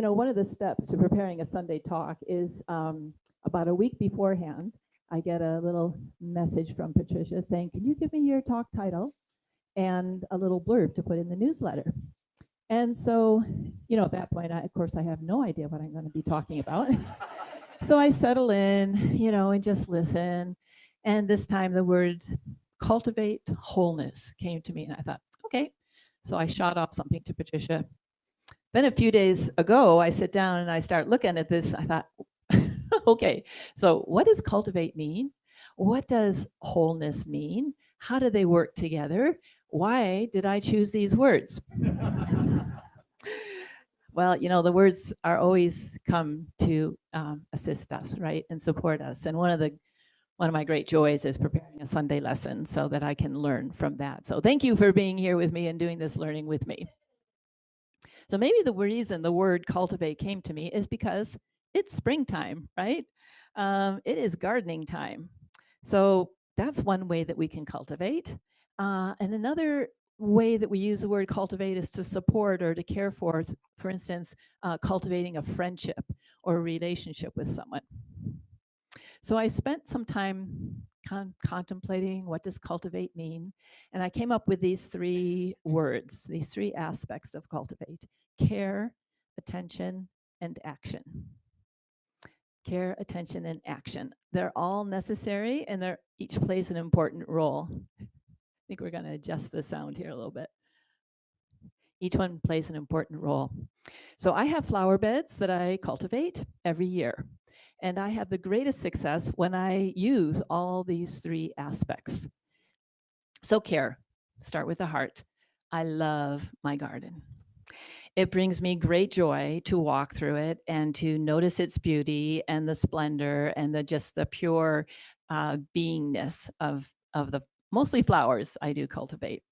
one of the steps to preparing a Sunday talk is about a week beforehand, I get a little message from Patricia saying, can you give me your talk title and a little blurb to put in the newsletter? And so, at that point, of course, I have no idea what I'm going to be talking about. So I settle in, and just listen. And this time the word cultivate wholeness came to me, and I thought, okay. So I shot off something to Patricia. Then a few days ago, I sit down and I start looking at this. I thought, okay, so what does cultivate mean? What does wholeness mean? How do they work together? Why did I choose these words? Well, the words are always come to assist us, right, and support us. And one of my great joys is preparing a Sunday lesson so that I can learn from that. So thank you for being here with me and doing this learning with me. So maybe the reason the word cultivate came to me is because it's springtime, right? It is gardening time. So that's one way that we can cultivate. And another way that we use the word cultivate is to support or to care for instance, cultivating a friendship or a relationship with someone. So I spent some time contemplating what does cultivate mean, and I came up with these three words, these three aspects of cultivate: care, attention, and action. Care, attention, and action. They're all necessary, and each plays an important role. I think we're going to adjust the sound here a little bit. Each one plays an important role. So I have flower beds that I cultivate every year. And I have the greatest success when I use all these three aspects. So care, start with the heart. I love my garden. It brings me great joy to walk through it and to notice its beauty and the splendor and just the pure beingness of the mostly flowers I do cultivate.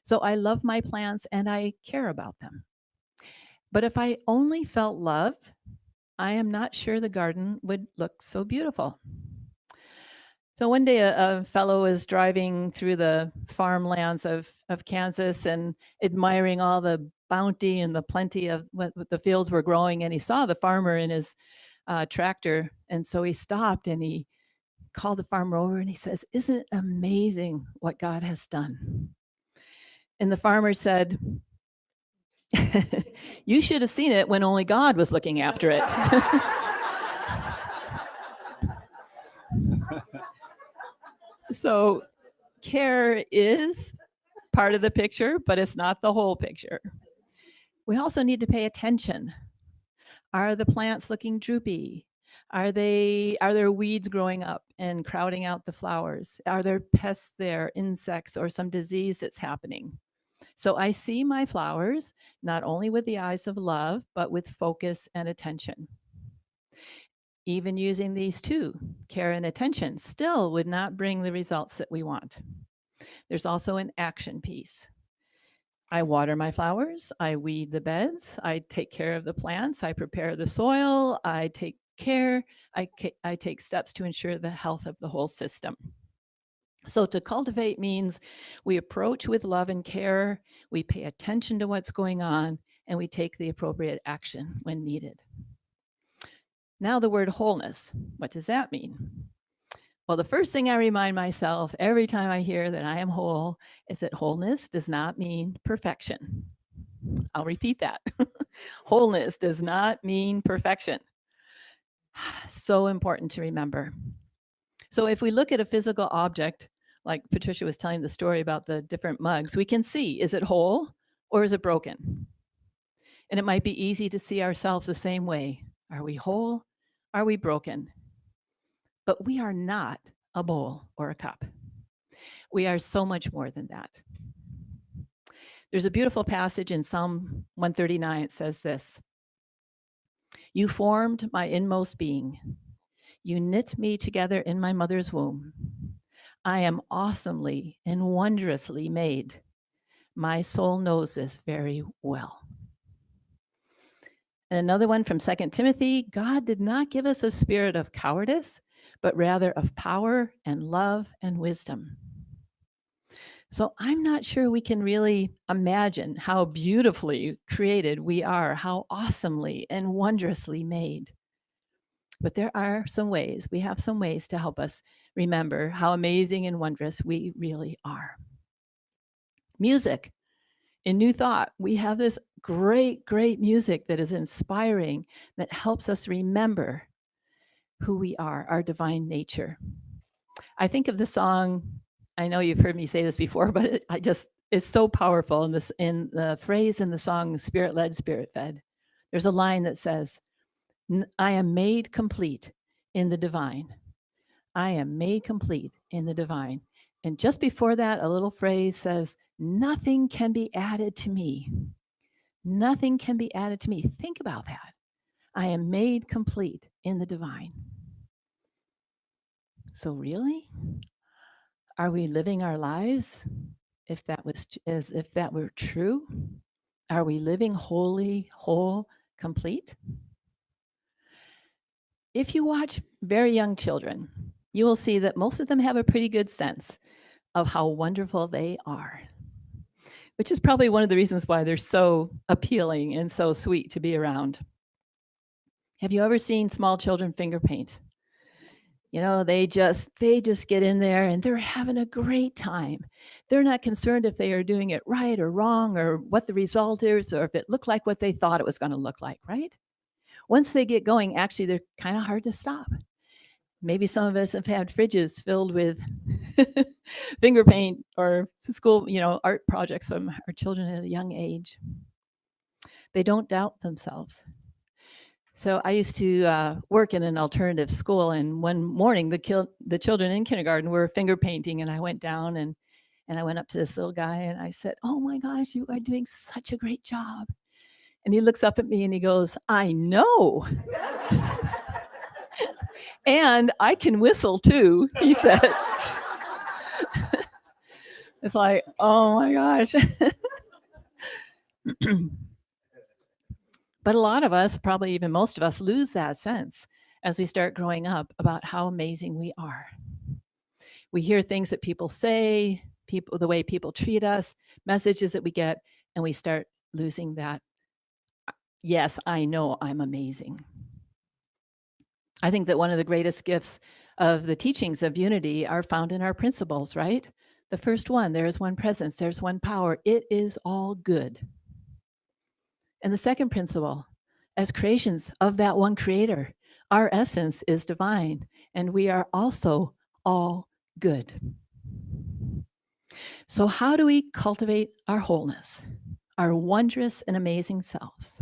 So I love my plants and I care about them. But if I only felt love, I am not sure the garden would look so beautiful. So one day a fellow was driving through the farmlands of Kansas and admiring all the bounty and the plenty of what the fields were growing, and he saw the farmer in his tractor, and so he stopped and he called the farmer over and he says, "Isn't it amazing what God has done?" And the farmer said, "You should have seen it when only God was looking after it." So care is part of the picture, but it's not the whole picture. We also need to pay attention. Are the plants looking droopy? Are there weeds growing up and crowding out the flowers? Are there pests there, insects, or some disease that's happening? So I see my flowers not only with the eyes of love, but with focus and attention. Even using these two, care and attention, still would not bring the results that we want. There's also an action piece. I water my flowers, I weed the beds, I take care of the plants, I prepare the soil, I take care, I take steps to ensure the health of the whole system. So to cultivate means we approach with love and care, we pay attention to what's going on, and we take the appropriate action when needed. Now the word wholeness, what does that mean? Well, the first thing I remind myself every time I hear that I am whole is that wholeness does not mean perfection. I'll repeat that. Wholeness does not mean perfection. So important to remember. So if we look at a physical object, like Patricia was telling the story about the different mugs, we can see, is it whole or is it broken? And it might be easy to see ourselves the same way. Are we whole? Are we broken? But we are not a bowl or a cup. We are so much more than that. There's a beautiful passage in Psalm 139. It says this: "You formed my inmost being. You knit me together in my mother's womb. I am awesomely and wondrously made. My soul knows this very well." And another one from 2 Timothy, "God did not give us a spirit of cowardice, but rather of power and love and wisdom." So I'm not sure we can really imagine how beautifully created we are, how awesomely and wondrously made. But there are some ways, we have some ways to help us remember how amazing and wondrous we really are. Music. In New Thought, we have this great, great music that is inspiring, that helps us remember who we are, our divine nature. I think of the song, I know you've heard me say this before, but it's so powerful in the phrase in the song, Spirit Led, Spirit Fed. There's a line that says, I am made complete in the divine. I am made complete in the divine. And just before that, a little phrase says, nothing can be added to me. Nothing can be added to me. Think about that. I am made complete in the divine. So really, are we living our lives as if that were true? Are we living wholly, whole, complete? If you watch very young children, you will see that most of them have a pretty good sense of how wonderful they are, which is probably one of the reasons why they're so appealing and so sweet to be around. Have you ever seen small children finger paint? You know, they just get in there and they're having a great time. They're not concerned if they are doing it right or wrong or what the result is or if it looked like what they thought it was going to look like, right? Once they get going, actually, they're kind of hard to stop. Maybe some of us have had fridges filled with finger paint or school, art projects from our children at a young age. They don't doubt themselves. So I used to work in an alternative school, and one morning the children in kindergarten were finger painting, and I went down and I went up to this little guy and I said, "Oh my gosh, you are doing such a great job." And he looks up at me and he goes, "I know." "And I can whistle too," he says. It's like, oh my gosh. But a lot of us, probably even most of us, lose that sense as we start growing up about how amazing we are. We hear things that people say, the way people treat us, messages that we get, and we start losing that. Yes, I know I'm amazing. I think that one of the greatest gifts of the teachings of unity are found in our principles, right? The first one, there is one presence, there's one power, it is all good. And the second principle, as creations of that one creator, our essence is divine, and we are also all good. So how do we cultivate our wholeness, our wondrous and amazing selves?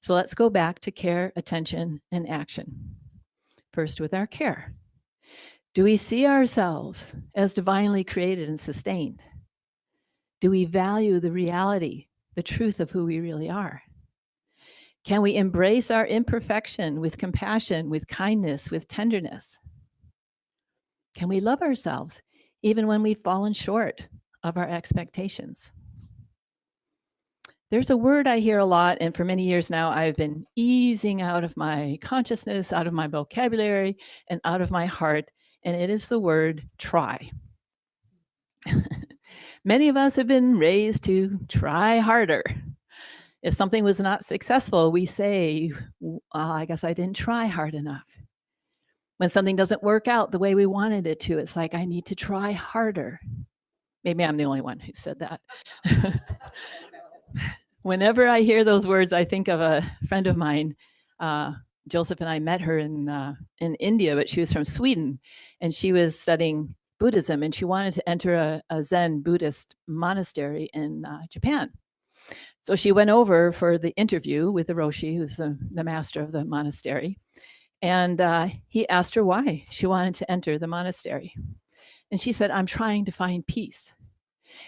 So let's go back to care, attention, and action. First, with our care. Do we see ourselves as divinely created and sustained? Do we value the reality, the truth of who we really are? Can we embrace our imperfection with compassion, with kindness, with tenderness? Can we love ourselves even when we've fallen short of our expectations? There's a word I hear a lot, and for many years now, I've been easing out of my consciousness, out of my vocabulary, and out of my heart, and it is the word try. Many of us have been raised to try harder. If something was not successful, we say, I guess I didn't try hard enough. When something doesn't work out the way we wanted it to, it's like, I need to try harder. Maybe I'm the only one who said that. Whenever I hear those words, I think of a friend of mine. Joseph and I met her in India, but she was from Sweden, and she was studying Buddhism, and she wanted to enter a Zen Buddhist monastery in Japan. So she went over for the interview with the Roshi, who's the master of the monastery, and he asked her why she wanted to enter the monastery. And she said, "I'm trying to find peace."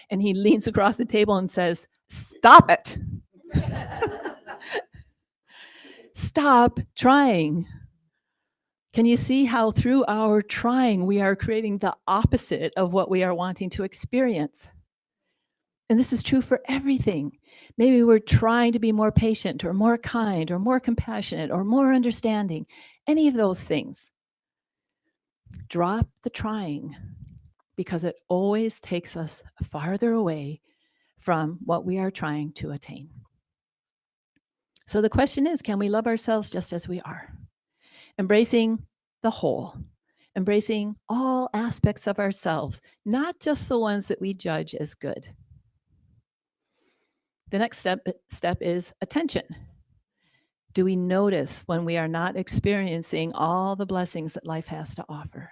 And he leans across the table and says, "Stop it." Stop trying. Can you see how through our trying, we are creating the opposite of what we are wanting to experience? And this is true for everything. Maybe we're trying to be more patient or more kind or more compassionate or more understanding, any of those things. Drop the trying. because it always takes us farther away from what we are trying to attain. So the question is, can we love ourselves just as we are? Embracing the whole, embracing all aspects of ourselves, not just the ones that we judge as good. The next step is attention. Do we notice when we are not experiencing all the blessings that life has to offer?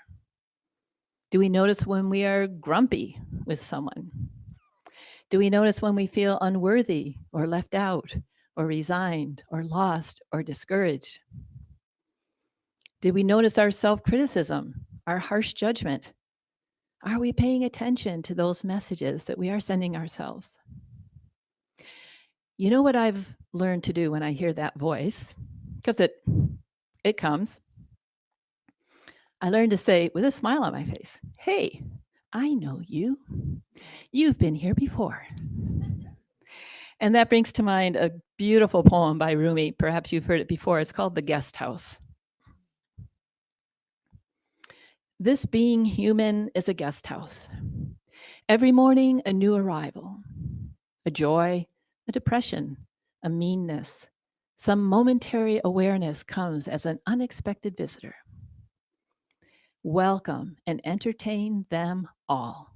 Do we notice when we are grumpy with someone? Do we notice when we feel unworthy or left out or resigned or lost or discouraged? Did we notice our self-criticism, our harsh judgment? Are we paying attention to those messages that we are sending ourselves? You know what I've learned to do when I hear that voice? Because it comes. I learned to say with a smile on my face, "Hey, I know you. You've been here before." And that brings to mind a beautiful poem by Rumi. Perhaps you've heard it before. It's called The Guest House. This being human is a guest house. Every morning, a new arrival, a joy, a depression, a meanness. Some momentary awareness comes as an unexpected visitor. Welcome and entertain them all.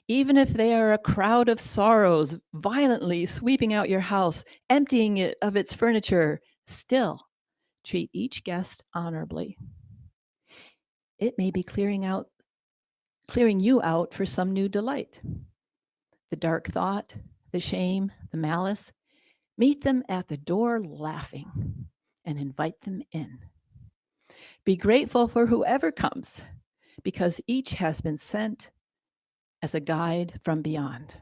Even if they are a crowd of sorrows violently sweeping out your house, emptying it of its furniture, still treat each guest honorably. It may be clearing you out for some new delight. The dark thought, the shame, the malice, meet them at the door laughing and invite them in. Be grateful for whoever comes, because each has been sent as a guide from beyond.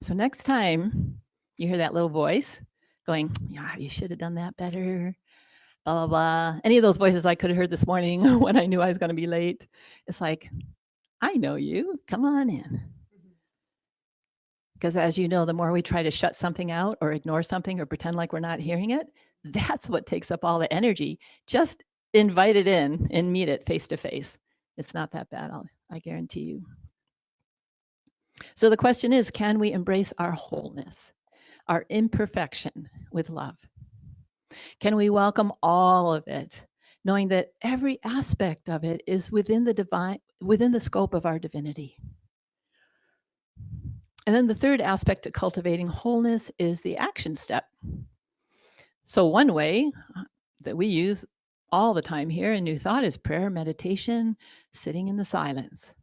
So next time you hear that little voice going, "Yeah, you should have done that better," blah, blah, blah. Any of those voices I could have heard this morning when I knew I was going to be late. It's like, I know you. Come on in. Because as you know, the more we try to shut something out or ignore something or pretend like we're not hearing it, that's what takes up all the energy. Just invite it in and meet it face to face. It's not that bad, I guarantee you. So the question is, can we embrace our wholeness, our imperfection with love? Can we welcome all of it, knowing that every aspect of it is within the scope of our divinity? And then the third aspect to cultivating wholeness is the action step. So one way that we use all the time here in New Thought is prayer, meditation, sitting in the silence.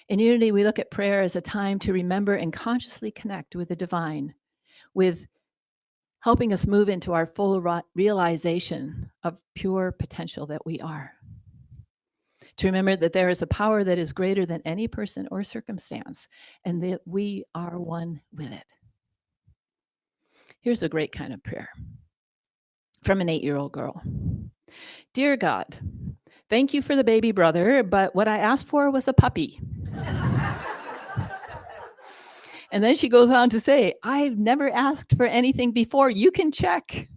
In Unity, we look at prayer as a time to remember and consciously connect with the divine, with helping us move into our full realization of pure potential that we are. To remember that there is a power that is greater than any person or circumstance, and that we are one with it. Here's a great kind of prayer from an 8-year-old girl. Dear God, thank you for the baby brother, but what I asked for was a puppy. And then she goes on to say, I've never asked for anything before. You can check.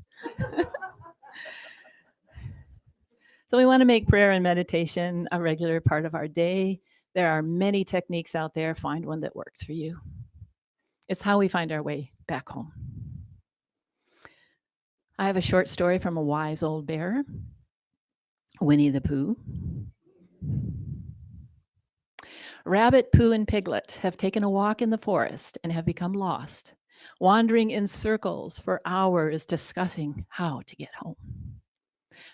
So we want to make prayer and meditation a regular part of our day. There are many techniques out there. Find one that works for you. It's how we find our way back home. I have a short story from a wise old bear, Winnie the Pooh. Rabbit, Pooh, and Piglet have taken a walk in the forest and have become lost, wandering in circles for hours discussing how to get home.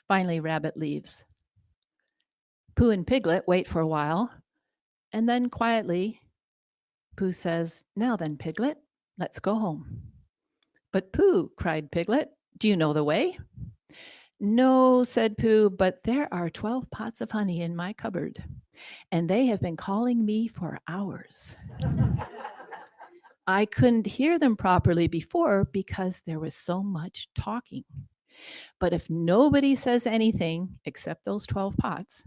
Finally, Rabbit leaves. Pooh and Piglet wait for a while, and then quietly, Pooh says, "Now then, Piglet, let's go home." "But Pooh," cried Piglet, "do you know the way?" "No," said Pooh, "but there are 12 pots of honey in my cupboard, and they have been calling me for hours. I couldn't hear them properly before because there was so much talking. But if nobody says anything except those 12 pots,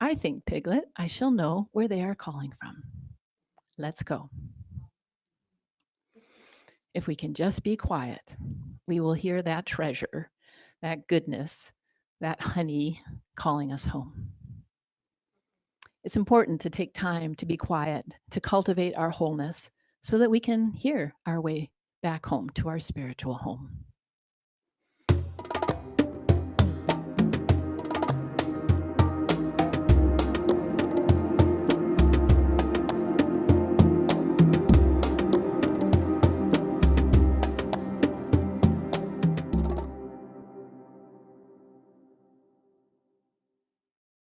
I think, Piglet, I shall know where they are calling from. Let's go." If we can just be quiet, we will hear that treasure, that goodness, that honey calling us home. It's important to take time to be quiet, to cultivate our wholeness so that we can hear our way back home to our spiritual home.